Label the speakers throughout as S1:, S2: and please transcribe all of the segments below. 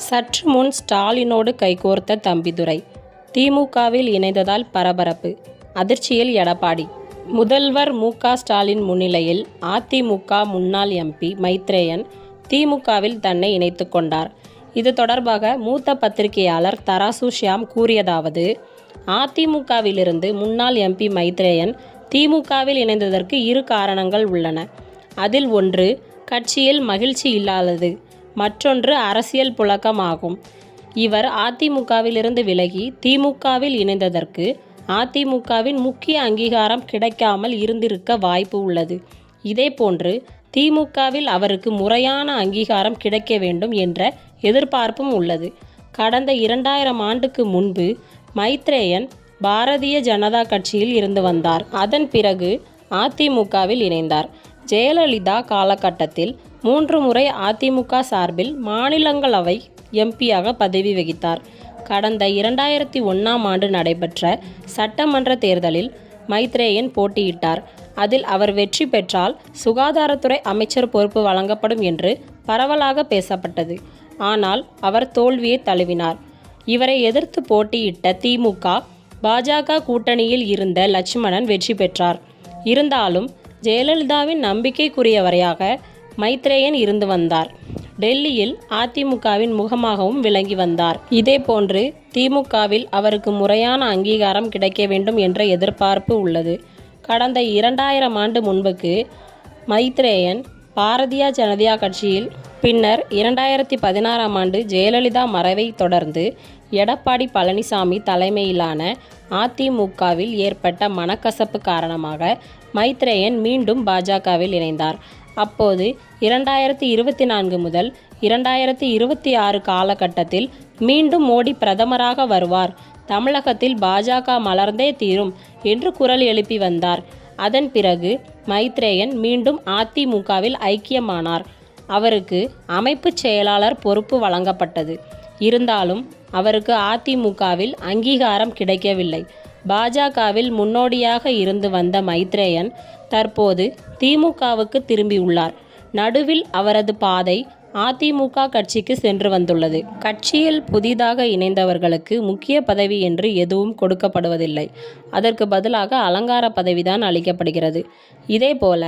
S1: சற்று முன் ஸ்டாலினோடு கைகோர்த்த தம்பிதுரை திமுகவில் இணைந்ததால் பரபரப்பு, அதிர்ச்சியில் எடப்பாடி. முதல்வர் மு.க. ஸ்டாலின் முன்னிலையில் அதிமுக முன்னாள் எம்பி மைத்ரேயன் திமுகவில் தன்னை இணைத்துக் கொண்டார். இது தொடர்பாக மூத்த பத்திரிகையாளர் தராசு ஷியாம் கூறியதாவது: அதிமுகவிலிருந்து முன்னாள் எம்பி மைத்ரேயன் திமுகவில் இணைந்ததற்கு இரு காரணங்கள் உள்ளன. அதில் ஒன்று கட்சியில் மகிழ்ச்சி இல்லாதது, மற்றொன்று அரசியல் புழக்கம் ஆகும். இவர் அதிமுகவிலிருந்து விலகி திமுகவில் இணைந்ததற்கு அதிமுகவின் முக்கிய அங்கீகாரம் கிடைக்காமல் இருந்திருக்க வாய்ப்பு உள்ளது. இதேபோன்று திமுகவில் அவருக்கு முறையான அங்கீகாரம் கிடைக்க வேண்டும் என்ற எதிர்பார்ப்பும் உள்ளது. கடந்த 2000 ஆண்டுக்கு முன்பு மைத்ரேயன் பாரதிய ஜனதா கட்சியில் இருந்து வந்தார். அதன் பிறகு அதிமுகவில் இணைந்தார். ஜெயலலிதா காலகட்டத்தில் 3 முறை அதிமுக சார்பில் மாநிலங்களவை எம்பியாக பதவி வகித்தார். கடந்த 2001ஆம் ஆண்டு நடைபெற்ற சட்டமன்ற தேர்தலில் மைத்ரேயன் போட்டியிட்டார். அதில் அவர் வெற்றி பெற்றால் சுகாதாரத்துறை அமைச்சர் பொறுப்பு வழங்கப்படும் என்று பரவலாக பேசப்பட்டது. ஆனால் அவர் தோல்வியை தழுவினார். இவரை எதிர்த்து போட்டியிட்ட திமுக, பாஜக கூட்டணியில் இருந்த லட்சுமணன் வெற்றி பெற்றார். இருந்தாலும் ஜெயலலிதாவின் நம்பிக்கைக்குரியவரையாக மைத்ரேயன் இருந்து வந்தார். டெல்லியில் அதிமுகவின் முகமாகவும் விளங்கி வந்தார். இதேபோன்று திமுகவில் அவருக்கு முறையான அங்கீகாரம் கிடைக்க வேண்டும் என்ற எதிர்பார்ப்பு உள்ளது. கடந்த 2000 ஆண்டு முன்புக்கு மைத்ரேயன் பாரதிய ஜனதா கட்சியில், பின்னர் 2016ஆம் ஆண்டு ஜெயலலிதா மறைவை தொடர்ந்து எடப்பாடி பழனிசாமி தலைமையிலான அதிமுகவில் ஏற்பட்ட மனக்கசப்பு காரணமாக மைத்ரேயன் மீண்டும் பாஜகவில் இணைந்தார். அப்போது 2024 முதல் 2026 காலகட்டத்தில் மீண்டும் மோடி பிரதமராக வருவார், தமிழகத்தில் பாஜக மலர்ந்தே தீரும் என்று குரல் எழுப்பி வந்தார். அதன் பிறகு மைத்ரேயன் மீண்டும் அதிமுகவில் ஐக்கியமானார். அவருக்கு அமைப்பு செயலாளர் பொறுப்பு வழங்கப்பட்டது. இருந்தாலும் அவருக்கு அதிமுகவில் அங்கீகாரம் கிடைக்கவில்லை. பாஜகவில் முன்னோடியாக இருந்து வந்த மைத்ரேயன் தற்போது திமுகவுக்கு திரும்பியுள்ளார். நடுவில் அவரது பாதை அதிமுக கட்சிக்கு சென்று வந்துள்ளது. கட்சியில் புதிதாக இணைந்தவர்களுக்கு முக்கிய பதவி என்று எதுவும் கொடுக்கப்படுவதில்லை. அதற்கு பதிலாக அலங்கார பதவிதான் அளிக்கப்படுகிறது. இதேபோல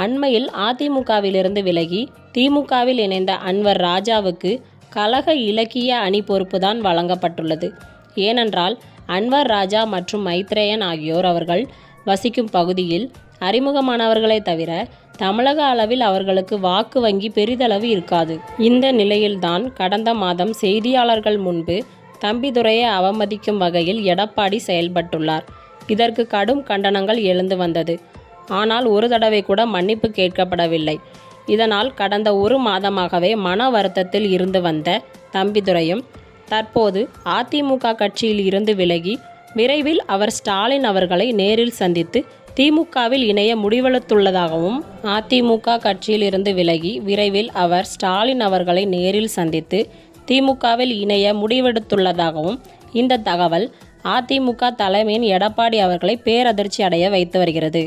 S1: அண்மையில் அதிமுகவிலிருந்து விலகி திமுகவில் இணைந்த அன்வர் ராஜாவுக்கு கழக இலக்கிய அணி பொறுப்புதான் வழங்கப்பட்டுள்ளது. ஏனென்றால் அன்வர் ராஜா மற்றும் மைத்ரேயன் ஆகியோர் அவர்கள் வசிக்கும் பகுதியில் அறிமுகமானவர்களை தவிர தமிழக அளவில் அவர்களுக்கு வாக்கு வங்கி பெரிதளவு இருக்காது. இந்த நிலையில்தான் கடந்த மாதம் செய்தியாளர்கள் முன்பு தம்பிதுரையை அவமதிக்கும் வகையில் எடப்பாடி செயல்பட்டுள்ளார். இதற்கு கடும் கண்டனங்கள் எழுந்து வந்தது. ஆனால் ஒரு தடவை கூட மன்னிப்பு கேட்கப்படவில்லை. இதனால் கடந்த 1 மாதமாகவே மன வருத்தத்தில் இருந்து வந்த தம்பிதுரையும் தற்போது அதிமுக கட்சியில் இருந்து விலகி விரைவில் அவர் ஸ்டாலின் அவர்களை நேரில் சந்தித்து திமுகவில் இணைய முடிவெடுத்துள்ளதாகவும், அதிமுக கட்சியில் இருந்து விலகி விரைவில் அவர் ஸ்டாலின் அவர்களை நேரில் சந்தித்து திமுகவில் இணைய முடிவெடுத்துள்ளதாகவும் இந்த தகவல் அதிமுக தலைமையின் எடப்பாடி அவர்களை பேரதிர்ச்சி அடைய வைத்து வருகிறது.